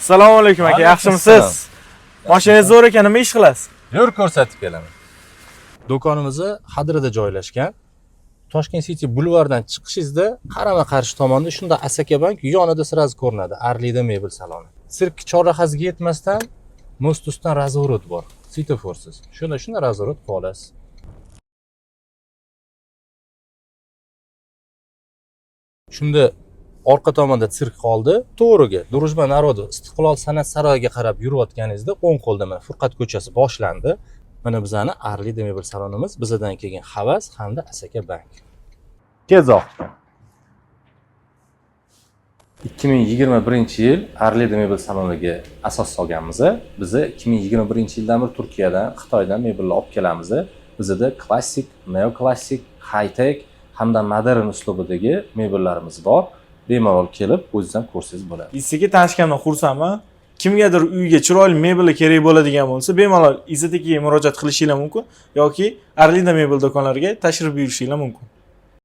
Assalomu alaykum aka, yaxshimisiz? Mashinangiz zo'r ekan, nima ish qilasiz? Yur ko'rsatib kelaman. Do'konimiz Hadrada joylashgan. Toshkent City bulvardan chiqishingizda qarama-qarshi tomonda shunda Asaka Bank yonida sirasi ko'rinadi. Arlida mebel saloni. Sirk chorrahasiga yetmasdan most ustidan razvorot bor. Svetoforsiz. Shunda razvorot qilib olasiz. Shunda orqa tomonda sirk qoldi, to'g'riga Drujba Narodi Istiqlol san'at saroyiga qarab yurayotganingizda o'ng qo'lda mana Furqat ko'chasi boshlandi. Mana bizani Arlida mebel salonimiz, bizdan kelgan havas hamda Asaka Bank. Kezoq. 2021-yil Arlida mebel saloniga asos solganmiz. Biz 2021-yildan beri Turkiyadan, Xitoydan mebellar olib kelamiz. Bizda klassik, neoklassik, high-tech hamda modern uslubidagi mebellarimiz bor. Bemalol kelib, o'zingizdan ko'rsangiz bo'ladi. Sizga tanishganimdan xursandman. Kimgadir uyga chiroyli mebel kerak bo'ladigan bo'lsa, bemalol Izzat akaga murojaat qilishingiz mumkin yoki Arlida mebel do'konlariga tashrif buyurishingiz mumkin.